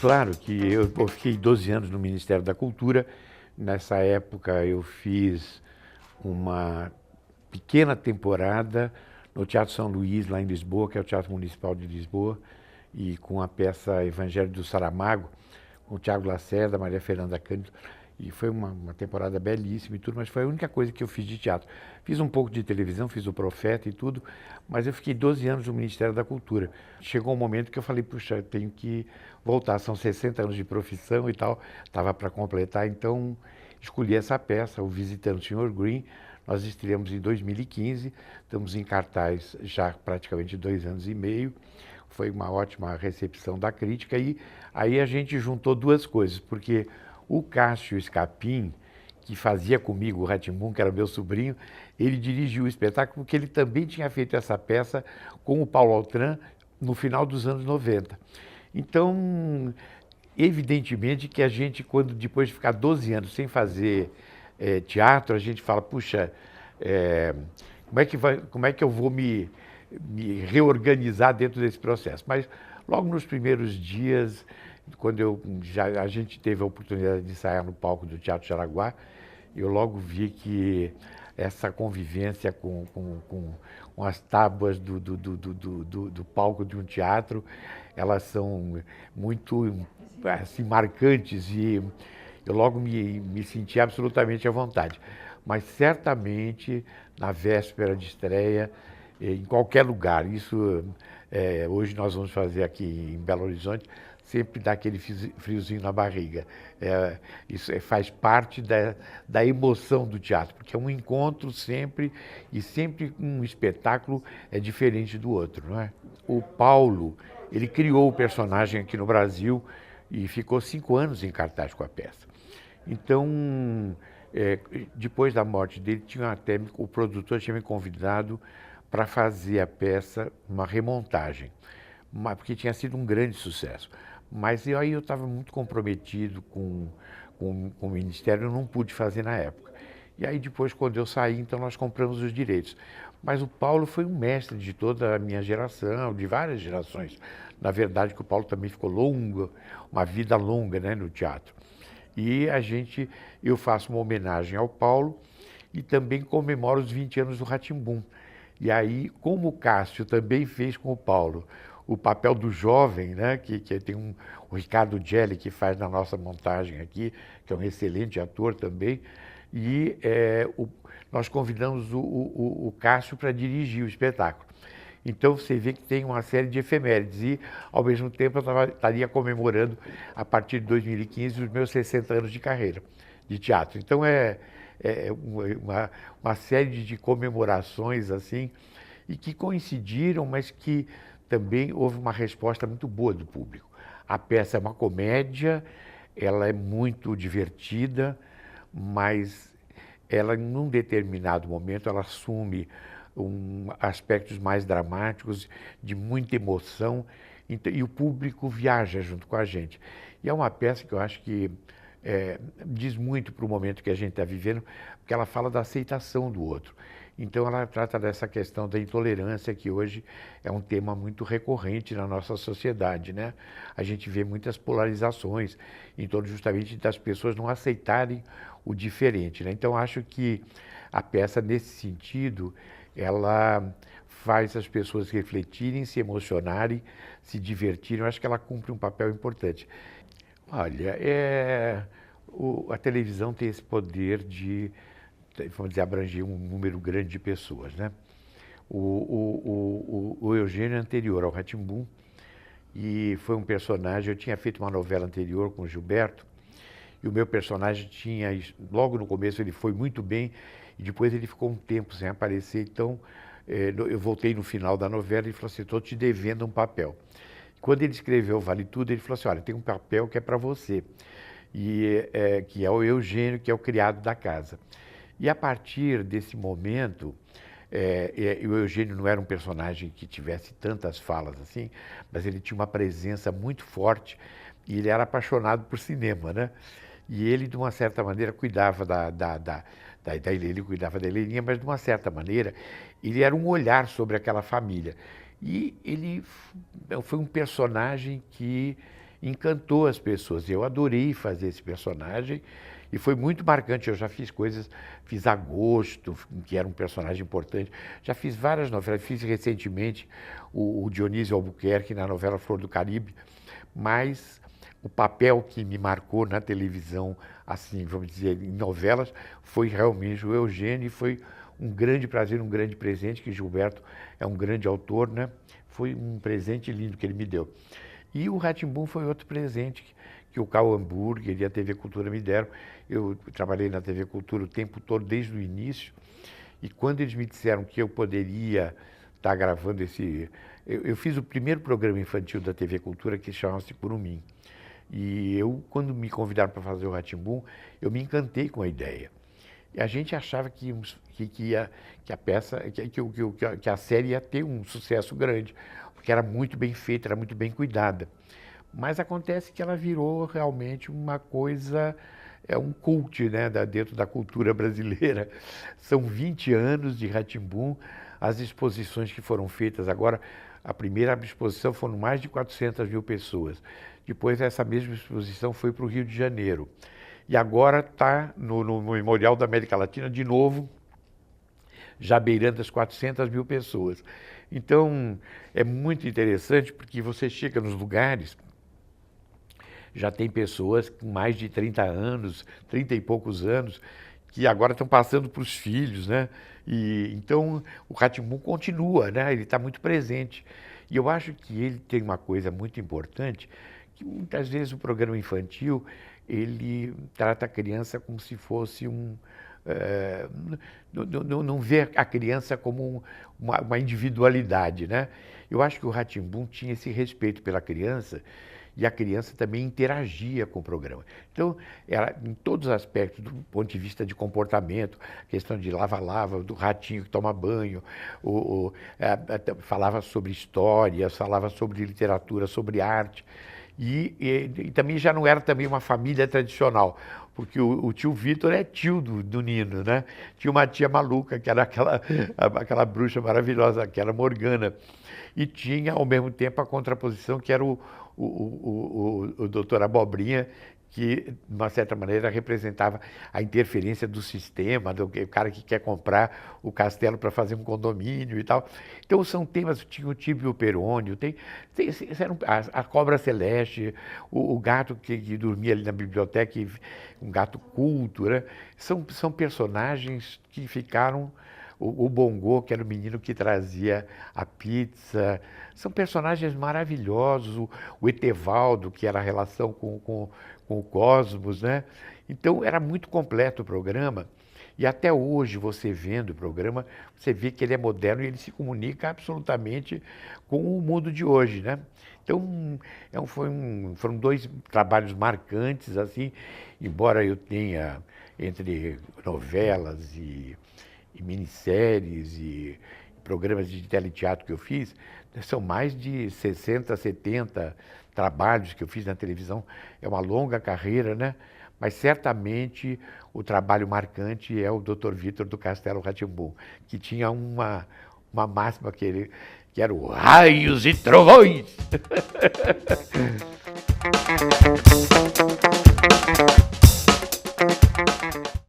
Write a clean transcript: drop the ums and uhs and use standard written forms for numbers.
Claro que eu fiquei 12 anos no Ministério da Cultura. Nessa época eu fiz uma pequena temporada no Teatro São Luís, lá em Lisboa, que é o Teatro Municipal de Lisboa, e com a peça Evangelho do Saramago, com o Tiago Lacerda, Maria Fernanda Cândido. E foi uma temporada belíssima e tudo, mas foi a única coisa que eu fiz de teatro. Fiz um pouco de televisão, fiz o Profeta e tudo, mas eu fiquei 12 anos no Ministério da Cultura. Chegou um momento que eu falei, puxa, eu tenho que voltar, são 60 anos de profissão e tal, estava para completar, então escolhi essa peça, O Visitando o Sr. Green. Nós estreamos em 2015, estamos em cartaz já praticamente 2 anos e meio. Foi uma ótima recepção da crítica e aí a gente juntou duas coisas, porque o Cássio Escapim, que fazia comigo o Rá-Tim-Bum, que era meu sobrinho, ele dirigiu o espetáculo porque ele também tinha feito essa peça com o Paulo Altran no final dos anos 90. Então, evidentemente que a gente, quando depois de ficar 12 anos sem fazer teatro, a gente fala, puxa, como é que eu vou me reorganizar dentro desse processo? Mas logo nos primeiros dias, quando a gente teve a oportunidade de ensaiar no palco do Teatro Jaraguá, eu logo vi que essa convivência com as tábuas do palco de um teatro, elas são muito assim, marcantes e eu logo me senti absolutamente à vontade. Mas certamente, na véspera de estreia, em qualquer lugar, isso hoje nós vamos fazer aqui em Belo Horizonte, sempre dá aquele friozinho na barriga. Isso faz parte da emoção do teatro, porque é um encontro sempre, e sempre um espetáculo é diferente do outro, não é? O Paulo, ele criou o personagem aqui no Brasil e ficou 5 anos em cartaz com a peça. Então, depois da morte dele, o produtor tinha me convidado para fazer a peça, uma remontagem, porque tinha sido um grande sucesso. Mas aí eu estava muito comprometido com o Ministério, eu não pude fazer na época. E aí depois, quando eu saí, então nós compramos os direitos. Mas o Paulo foi um mestre de toda a minha geração, de várias gerações. Na verdade, que o Paulo também ficou uma vida longa, né, no teatro. E eu faço uma homenagem ao Paulo e também comemoro os 20 anos do Rá-Tim-Bum. E aí, como o Cássio também fez com o Paulo o papel do jovem, né, que tem o Ricardo Gelli, que faz na nossa montagem aqui, que é um excelente ator também, e nós convidamos o Cássio para dirigir o espetáculo. Então você vê que tem uma série de efemérides e, ao mesmo tempo, eu estaria comemorando, a partir de 2015, os meus 60 anos de carreira de teatro. Então uma série de comemorações assim, e que coincidiram, mas que também houve uma resposta muito boa do público. A peça é uma comédia, ela é muito divertida, mas ela, num determinado momento, ela assume aspectos mais dramáticos, de muita emoção, e o público viaja junto com a gente. E é uma peça que eu acho que diz muito para o momento que a gente está vivendo, porque ela fala da aceitação do outro. Então ela trata dessa questão da intolerância, que hoje é um tema muito recorrente na nossa sociedade, né? A gente vê muitas polarizações em torno justamente das pessoas não aceitarem o diferente, né? Então acho que a peça, nesse sentido, ela faz as pessoas refletirem, se emocionarem, se divertirem. Eu acho que ela cumpre um papel importante. Olha, a televisão tem esse poder de, vamos dizer, abranger um número grande de pessoas, né? O Eugênio é anterior ao Rá-Tim-Bum e foi um personagem. Eu tinha feito uma novela anterior com o Gilberto e o meu personagem logo no começo ele foi muito bem e depois ele ficou um tempo sem aparecer. Então eu voltei no final da novela e falou assim: estou te devendo um papel. Quando ele escreveu Vale Tudo, ele falou assim: olha, tem um papel que é para você, que é o Eugênio, que é o criado da casa. E a partir desse momento, o Eugênio não era um personagem que tivesse tantas falas assim, mas ele tinha uma presença muito forte e ele era apaixonado por cinema, né? E ele, de uma certa maneira, cuidava ele cuidava da Heleninha, mas de uma certa maneira, ele era um olhar sobre aquela família. E ele foi um personagem que encantou as pessoas. Eu adorei fazer esse personagem e foi muito marcante. Eu já fiz coisas, fiz Agosto, que era um personagem importante, já fiz várias novelas, fiz recentemente o Dionísio Albuquerque na novela Flor do Caribe, mas o papel que me marcou na televisão, assim, vamos dizer, em novelas, foi realmente o Eugênio, e foi um grande prazer, um grande presente, que Gilberto é um grande autor, né? Foi um presente lindo que ele me deu. E o Rá-Tim-Bum foi outro presente que o Carl Hamburger e a TV Cultura me deram. Eu trabalhei na TV Cultura o tempo todo, desde o início, e quando eles me disseram que eu poderia estar gravando esse... Eu fiz o primeiro programa infantil da TV Cultura, que chamava-se Curumim. E eu, quando me convidaram para fazer o Rá-Tim-Bum, eu me encantei com a ideia. E a gente achava que a peça, que a série ia ter um sucesso grande, porque era muito bem feita, era muito bem cuidada. Mas acontece que ela virou realmente uma coisa, um cult, né, dentro da cultura brasileira. São 20 anos de Rá-Tim-Bum, as exposições que foram feitas agora, a primeira exposição foram mais de 400 mil pessoas. Depois essa mesma exposição foi para o Rio de Janeiro. E agora está no Memorial da América Latina de novo, já beirando as 400 mil pessoas. Então, é muito interessante porque você chega nos lugares, já tem pessoas com mais de 30 anos, 30 e poucos anos, que agora estão passando para os filhos, né? E, então, o Rá-Tim-Bum continua, né? Ele está muito presente. E eu acho que ele tem uma coisa muito importante, que muitas vezes o programa infantil, ele trata a criança como se fosse não vê a criança como uma individualidade, né? Eu acho que o Rá-Tim-Bum tinha esse respeito pela criança, e a criança também interagia com o programa. Então, era em todos os aspectos, do ponto de vista de comportamento, questão de lava-lava, do ratinho que toma banho, falava sobre história, falava sobre literatura, sobre arte. E também já não era também uma família tradicional, porque o tio Vitor é tio do Nino, né? Tinha uma tia maluca, que era aquela bruxa maravilhosa, que era Morgana. E tinha, ao mesmo tempo, a contraposição, que era o doutor Abobrinha, que, de uma certa maneira, representava a interferência do sistema, do cara que quer comprar o castelo para fazer um condomínio e tal. Então, são temas, tinha o Tíbio Perônio, a Cobra Celeste, o gato que dormia ali na biblioteca, um gato culto, né? São personagens que ficaram... O Bongô, que era o menino que trazia a pizza. São personagens maravilhosos. O Etevaldo, que era a relação com o Cosmos, né? Então, era muito completo o programa. E até hoje, você vendo o programa, você vê que ele é moderno e ele se comunica absolutamente com o mundo de hoje, né? Então, foram dois trabalhos marcantes, assim, embora eu tenha, entre novelas e minisséries e programas de teleteatro que eu fiz, são mais de 60, 70 trabalhos que eu fiz na televisão. É uma longa carreira, né? Mas certamente o trabalho marcante é o Dr. Vitor do Castelo Rá-Tim-Bum, que tinha uma máxima que era o raios e trovões.